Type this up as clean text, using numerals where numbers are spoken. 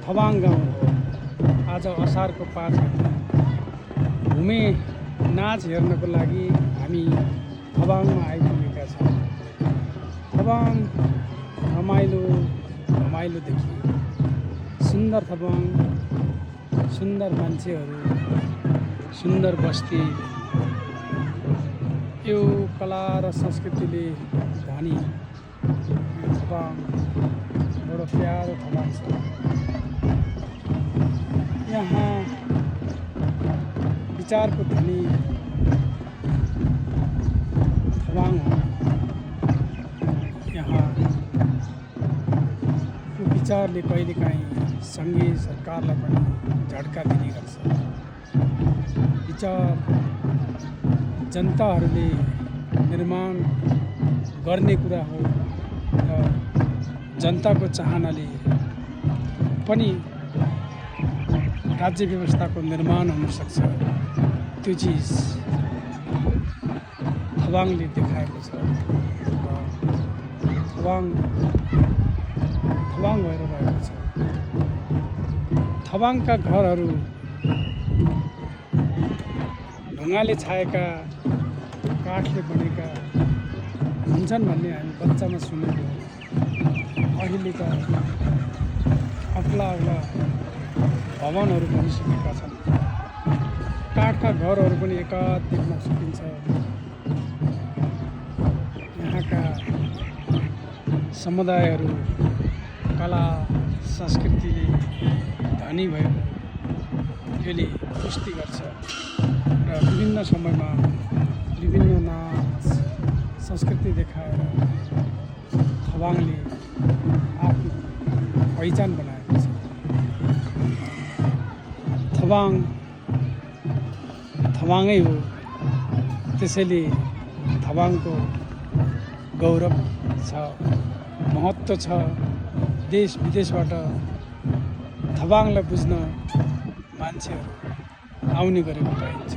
थवाङ गाउँ हो। आज असारको 5 गते भूमि नाच हेर्नको लागि हामी थवाङमा आइपुगेका छौँ। थवाङ रमाइलोदेखि सुन्दर थवाङ, सुन्दर मान्छेहरू, सुन्दर बस्ती, यो कला र संस्कृतिले धनी थवाङ बडो प्यारो थवाङ छ। यहाँ विचारको धनी थवाङ हो। यहाँ विचारले कहिलेकाहीँ सङ्घीय सरकारलाई पनि झड्का दिने गर्छ। विचार जनताहरूले निर्माण गर्ने कुरा हो र जनताको चाहनाले पनि राज्य व्यवस्थाको निर्माण हुन सक्छ। त्यो चिज थवाङले देखाएको छ। थवाङ भएर रहेको छ। थवाङका घरहरू ढुङ्गाले छाएका, काठले बनेका हुन्छन् भन्ने हामी बच्चामा सुनेको। अहिले त अग्ला भवनहरू बनिसकेका छन्। काठका घरहरू पनि एकाध देख्न सकिन्छ। यहाँका समुदायहरू कला संस्कृतिले धनी भएको यसले पुष्टि गर्छ र विभिन्न समयमा विभिन्न नाच संस्कृति देखाएर थवाङले आफ्नो पहिचान बनाएको छ। थवाङै हो। त्यसैले थवाङको गौरव छ, महत्त्व छ। देश विदेशबाट थवाङलाई बुझ्न मान्छेहरू आउने गरेको पाइन्छ।